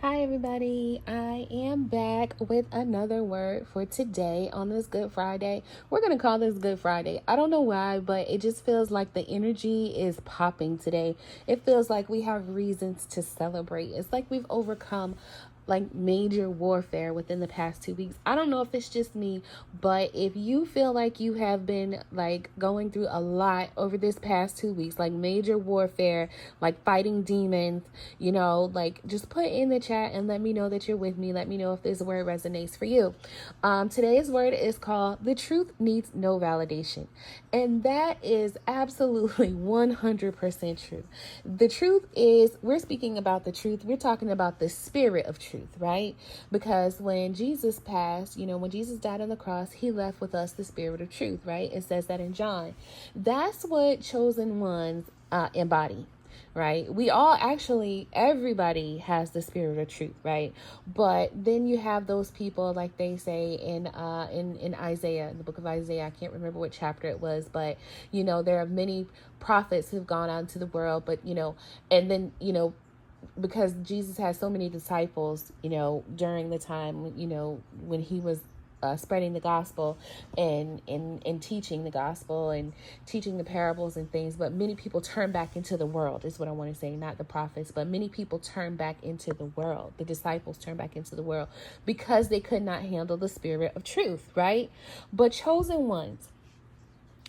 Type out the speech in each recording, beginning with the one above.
Hi, everybody. I am back with another word for today on this Good Friday. We're going to call this Good Friday. I don't know why, but it just feels like the energy is popping today. It feels like we have reasons to celebrate. It's like we've overcome like major warfare within the past 2 weeks. I don't know if it's just me, but if you feel like you have been like going through a lot over this past 2 weeks, like major warfare, like fighting demons, like just put in the chat and let me know that you're with me. Let me know if this word resonates for you. Today's word is called "The Truth Needs No Validation." And that is absolutely 100% true. The truth is, we're speaking about the truth. We're talking about the spirit of truth, right? Because when Jesus passed, when Jesus died on the cross, he left with us the spirit of truth, right? It says that in John. That's what chosen ones embody. Right? We all everybody has the spirit of truth, right? But then you have those people, like they say in Isaiah, in the book of Isaiah, I can't remember what chapter it was, but there are many prophets who've gone out into the world, but and then because Jesus had so many disciples, during the time, when he was spreading the gospel and teaching the gospel and teaching the parables and things. But many people turn back into the world is what I want to say, not the prophets, but many people turn back into the world. The disciples turn back into the world because they could not handle the spirit of truth, right? But chosen ones,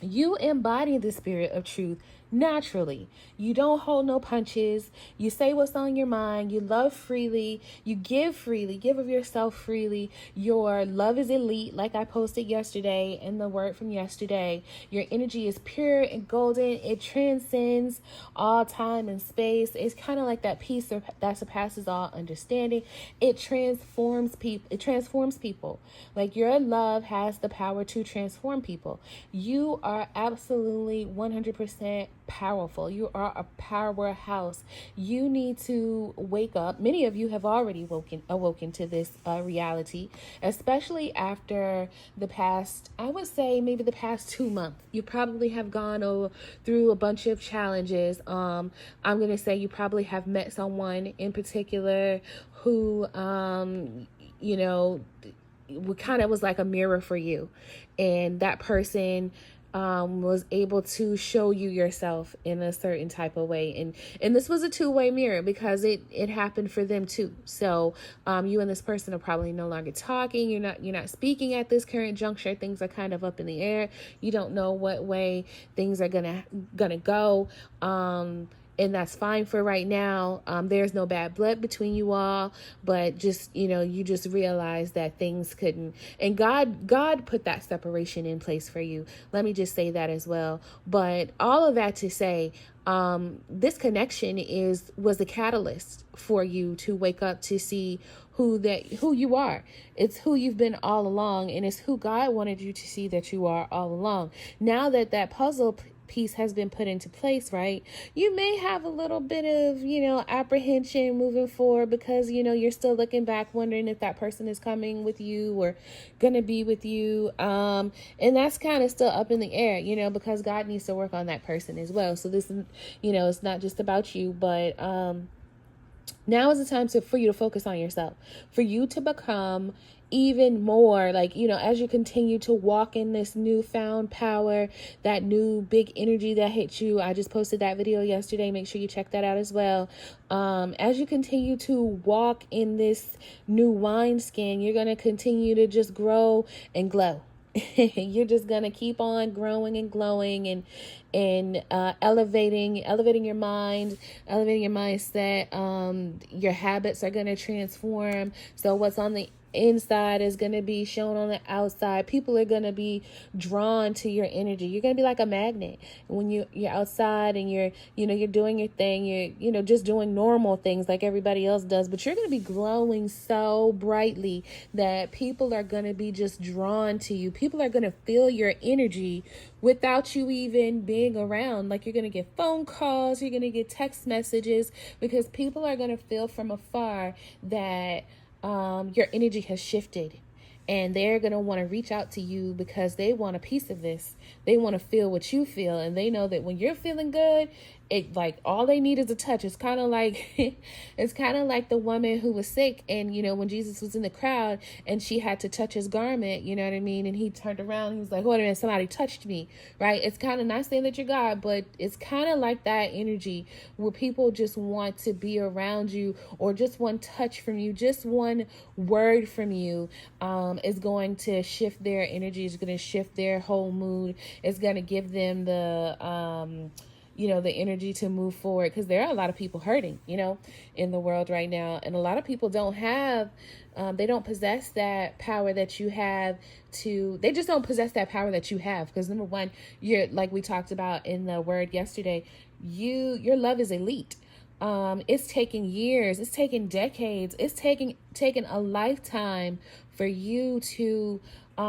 you embody the spirit of truth naturally. You don't hold no punches. You say what's on your mind. You love freely. You give freely. Give of yourself freely. Your love is elite, like I posted yesterday in the word from yesterday. Your energy is pure and golden. It transcends all time and space. It's kind of like that peace that surpasses all understanding. It transforms people. Like your love has the power to transform people. You are absolutely 100% powerful. You are a powerhouse. You need to wake up. Many of you have already awoken to this reality, especially after the past, I would say maybe the past 2 months. You probably have gone through a bunch of challenges. I'm going to say you probably have met someone in particular who, kind of was like a mirror for you. And that person was able to show you yourself in a certain type of way. And this was a two-way mirror because it happened for them too. So you and this person are probably no longer talking. You're not speaking at this current juncture. Things are kind of up in the air. You don't know what way things are gonna go. And that's fine for right now. There's no bad blood between you all, but just, you just realize that things couldn't, and God put that separation in place for you. Let me just say that as well. But all of that to say, this connection was the catalyst for you to wake up to see who you are. It's who you've been all along, and it's who God wanted you to see that you are all along. Now that puzzle piece has been put into place, right? You may have a little bit of, apprehension moving forward because, you're still looking back, wondering if that person is coming with you or going to be with you. And that's kind of still up in the air, because God needs to work on that person as well. So this, it's not just about you, but, now is the time for you to focus on yourself, for you to become even more as you continue to walk in this newfound power, that new big energy that hit you. I just posted that video yesterday. Make sure you check that out as well. As you continue to walk in this new wineskin, you're going to continue to just grow and glow. You're just gonna keep on growing and glowing and elevating your mind, elevating your mindset. Your habits are gonna transform. So what's on the inside is going to be shown on the outside. People are going to be drawn to your energy. You're going to be like a magnet when you're outside and you're doing your thing. You're just doing normal things like everybody else does, but you're going to be glowing so brightly that people are going to be just drawn to you. People are going to feel your energy without you even being around. Like, you're going to get phone calls, you're going to get text messages, because people are going to feel from afar that your energy has shifted, and they're going to want to reach out to you because they want a piece of this. They want to feel what you feel, and they know that when you're feeling good it, like, all they need is a touch. It's kind of like it's kind of like the woman who was sick, and when Jesus was in the crowd and she had to touch his garment, you know what I mean, and he turned around and he was like, wait a minute, somebody touched me, right? It's kind of, not saying that you're God, but it's kind of like that energy where people just want to be around you, or just one touch from you, just one word from you, is going to shift their energy, is going to shift their whole mood, it's going to give them the energy to move forward, because there are a lot of people hurting, in the world right now, and a lot of people don't have, they don't possess that power that you have they just don't possess that power that you have, because number one, you're, like we talked about in the word yesterday, your love is elite. It's taking years, it's taking decades, it's taking a lifetime for you to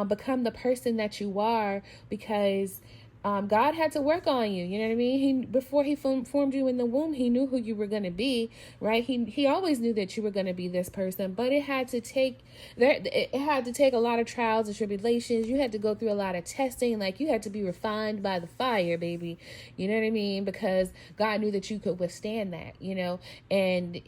become the person that you are, because God had to work on you. You know what I mean? Before he formed you in the womb, he knew who you were going to be, right? He always knew that you were going to be this person, but it had to take a lot of trials and tribulations. You had to go through a lot of testing. Like, you had to be refined by the fire, baby. You know what I mean? Because God knew that you could withstand that, and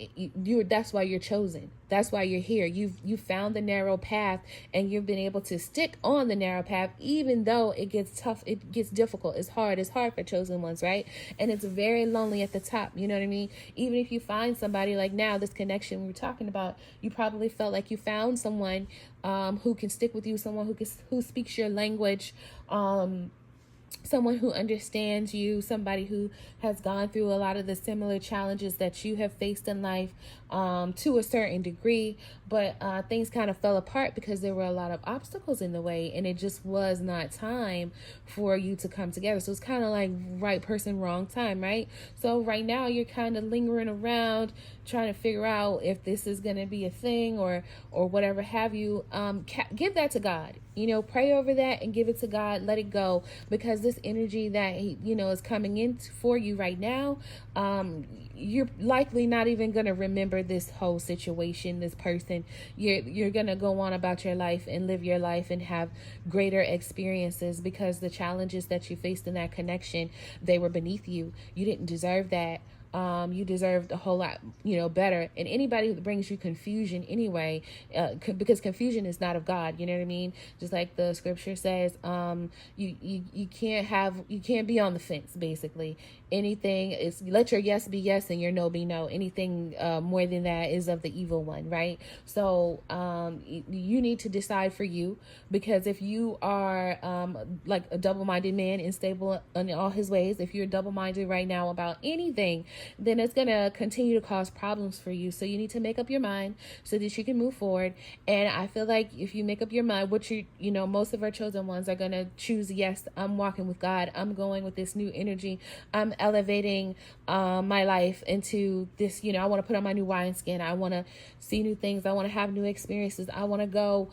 that's why you're chosen. That's why you're here. You've found the narrow path, and you've been able to stick on the narrow path, even though it gets tough, it gets difficult, it's hard for chosen ones, right? And it's very lonely at the top, you know what I mean? Even if you find somebody, like now, this connection we were talking about, you probably felt like you found someone who can stick with you, someone who speaks your language, someone who understands you, somebody who has gone through a lot of the similar challenges that you have faced in life, to a certain degree, but things kind of fell apart because there were a lot of obstacles in the way, and it just was not time for you to come together. So it's kind of like right person, wrong time, right? So right now you're kind of lingering around, trying to figure out if this is going to be a thing or whatever have you. Give that to God. Pray over that and give it to God. Let it go, because this energy that is coming in for you right now, you're likely not even going to remember this whole situation, this person. You're going to go on about your life and live your life and have greater experiences, because the challenges that you faced in that connection, they were beneath you. You didn't deserve that. You deserved a whole lot, better. And anybody who brings you confusion anyway, because confusion is not of God, you know what I mean? Just like the scripture says, you can't be on the fence, basically. Anything is, let your yes be yes and your no be no. Anything more than that is of the evil one, right? So you need to decide for you, because if you are like a double-minded man, unstable in all his ways, if you're double-minded right now about anything, then it's going to continue to cause problems for you. So you need to make up your mind so that you can move forward. And I feel like if you make up your mind, most of our chosen ones are going to choose, yes, I'm walking with God. I'm going with this new energy. I'm elevating my life into this, I want to put on my new wineskin. I want to see new things. I want to have new experiences. I want to go,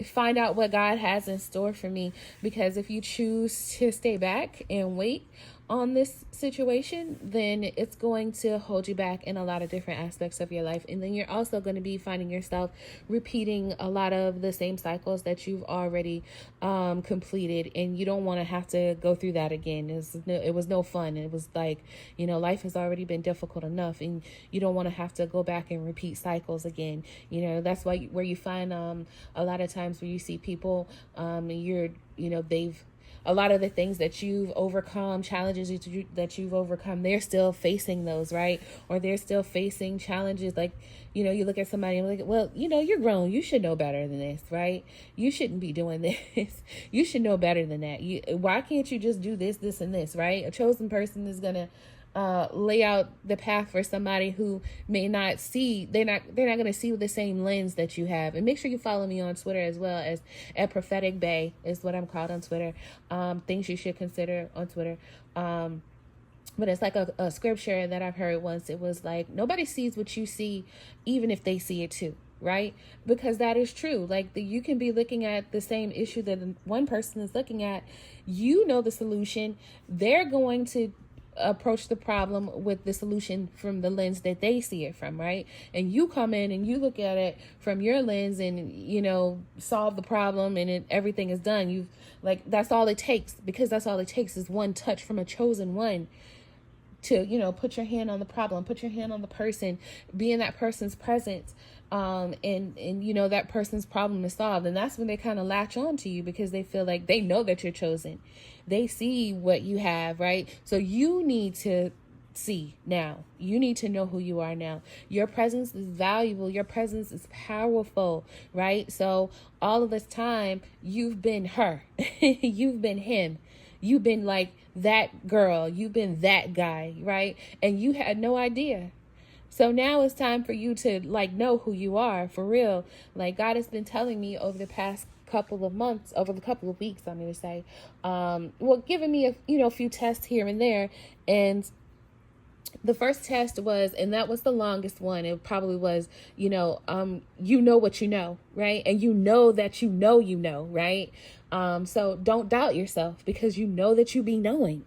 find out what God has in store for me. Because if you choose to stay back and wait on this situation, then it's going to hold you back in a lot of different aspects of your life. And then you're also going to be finding yourself repeating a lot of the same cycles that you've already completed, and you don't want to have to go through that again. It was no fun. It was like, life has already been difficult enough, and you don't want to have to go back and repeat cycles again. That's why where you find a lot of times where you see people, they've, a lot of the things that you've overcome, challenges that you've overcome, they're still facing those, right? Or they're still facing challenges. Like, you look at somebody and like, well, you're grown. You should know better than this, right? You shouldn't be doing this. You should know better than that. Why can't you just do this, this, and this, right? A chosen person is going to lay out the path for somebody who may not see, they're not going to see with the same lens that you have. And make sure you follow me on Twitter as well, as at Prophetic Bay is what I'm called on Twitter. Things you should consider on Twitter. But it's like a scripture that I've heard once. It was like, nobody sees what you see, even if they see it too. Right? Because that is true. Like, you can be looking at the same issue that one person is looking at. The solution. They're going to approach the problem with the solution from the lens that they see it from, right? And you come in and you look at it from your lens and solve the problem, and everything is done. That's all it takes, because that's all it takes is one touch from a chosen one to, put your hand on the problem, put your hand on the person, be in that person's presence, and that person's problem is solved. And that's when they kind of latch on to you, because they feel like they know that you're chosen. They see what you have, right? So you need to see now. You need to know who you are now. Your presence is valuable. Your presence is powerful, right? So all of this time, you've been her. You've been him. You've been like that girl. You've been that guy, right? And you had no idea. So now it's time for you to know who you are for real. Like, God has been telling me over the past couple of months, over the couple of weeks, I'm going to say, giving me a few tests here and there. And the first test was, and that was the longest one. It probably was, you know what you know, right? And you know that you know, right? So don't doubt yourself, because you know that you be knowing.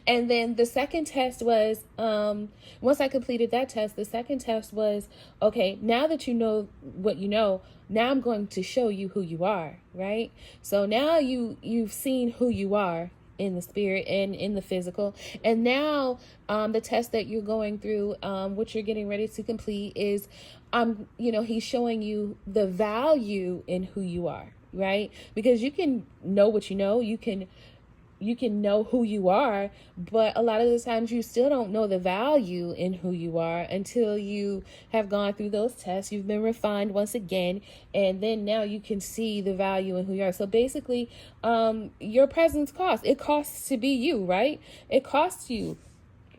And then the second test was, once I completed that test, the second test was, okay, now that you know what you know, now I'm going to show you who you are, right? So now you've seen who you are in the spirit and in the physical. And now the test that you're going through, what you're getting ready to complete, is he's showing you the value in who you are, right? Because you can know what you know, you can know who you are, but a lot of the times you still don't know the value in who you are until you have gone through those tests. You've been refined once again, and then now you can see the value in who you are. So basically, your presence costs. It costs to be you, right? It costs you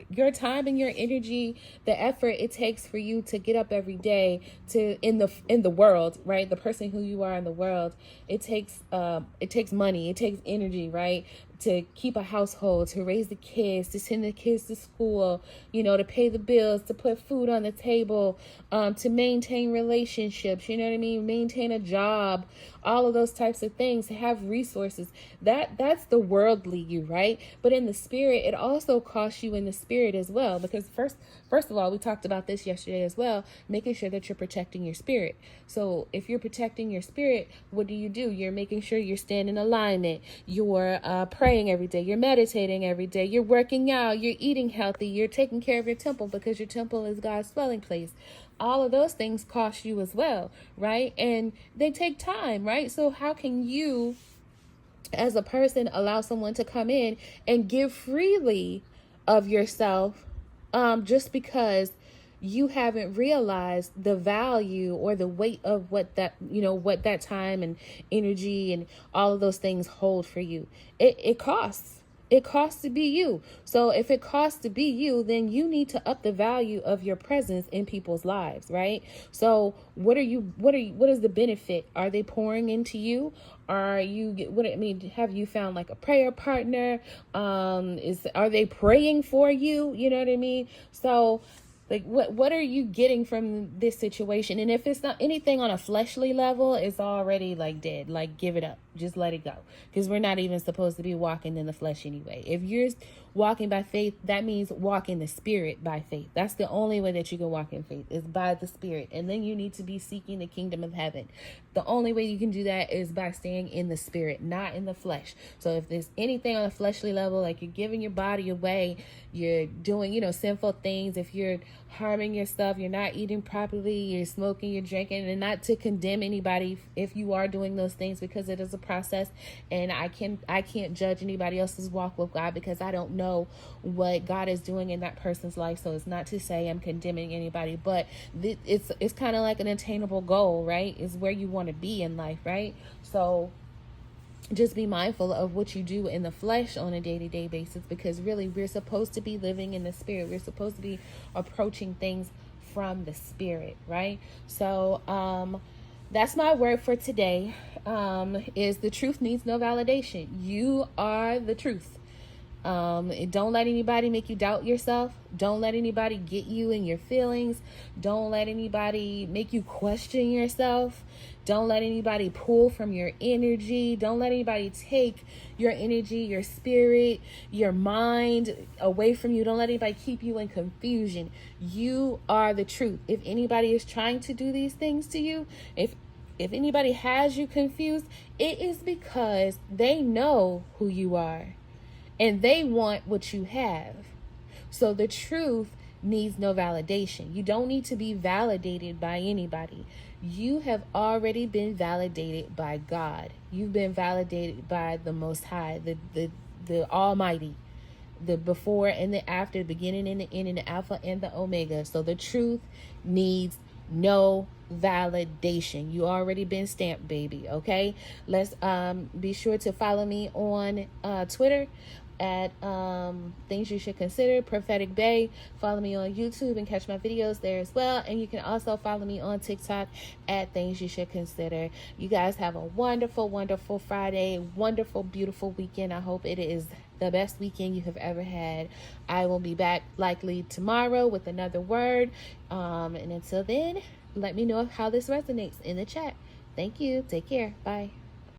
your time and your energy, the effort it takes for you to get up every day to in the world, right? The person who you are in the world. It takes money, it takes energy, right? To keep a household, to raise the kids, to send the kids to school, to pay the bills, to put food on the table, to maintain relationships, you know what I mean? Maintain a job, all of those types of things, to have resources. That's the worldly you, right? But in the spirit, it also costs you in the spirit as well, because first of all, we talked about this yesterday as well, making sure that you're protecting your spirit. So if you're protecting your spirit, what do? You're making sure you're staying in alignment. You're praying every day. You're meditating every day. You're working out. You're eating healthy. You're taking care of your temple, because your temple is God's dwelling place. All of those things cost you as well, right? And they take time, right? So how can you, as a person, allow someone to come in and give freely of yourself, just because you haven't realized the value or the weight of what that time and energy and all of those things hold for you? It costs. It costs to be you. So if it costs to be you, then you need to up the value of your presence in people's lives, right? So what is the benefit? Are they pouring into you? Have you found like a prayer partner? Are they praying for you? You know what I mean? So like, what are you getting from this situation? And if it's not anything on a fleshly level, it's already like dead. Like, give it up. Just let it go. Because we're not even supposed to be walking in the flesh anyway. If you're walking by faith, that means walk in the spirit by faith. That's the only way that you can walk in faith, is by the spirit. And then you need to be seeking the kingdom of heaven. The only way you can do that is by staying in the spirit, not in the flesh. So if there's anything on a fleshly level, like you're giving your body away, you're doing, sinful things, if you're harming yourself, you're not eating properly, you're smoking, you're drinking, and not to condemn anybody if you are doing those things, because it is a process, and I can't judge anybody else's walk with God, because I don't know what God is doing in that person's life. So it's not to say I'm condemning anybody, but it's kind of like an attainable goal, right? Is where you want to be in life, right? So just be mindful of what you do in the flesh on a day-to-day basis, because really we're supposed to be living in the spirit. We're supposed to be approaching things from the spirit, right? So that's my word for today, is the truth needs no validation. You are the truth. Don't let anybody make you doubt yourself. Don't let anybody get you in your feelings. Don't let anybody make you question yourself. Don't let anybody pull from your energy. Don't let anybody take your energy, your spirit, your mind away from you. Don't let anybody keep you in confusion. You are the truth. If anybody is trying to do these things to you, if anybody has you confused, it is because they know who you are and they want what you have. So the truth needs no validation. You don't need to be validated by anybody. You have already been validated by God. You've been validated by the Most High, the Almighty, the before and the after, the beginning and the end, and the Alpha and the Omega. So the truth needs no validation. You already been stamped, baby. Okay, let's be sure to follow me on Twitter at Things You Should Consider, Prophetic Bay. Follow me on YouTube and catch my videos there as well. And you can also follow me on TikTok at Things You Should Consider. You guys have a wonderful, wonderful Friday, wonderful, beautiful weekend. I hope it is the best weekend you have ever had. I will be back likely tomorrow with another word. And until then, let me know how this resonates in the chat. Thank you. Take care. Bye.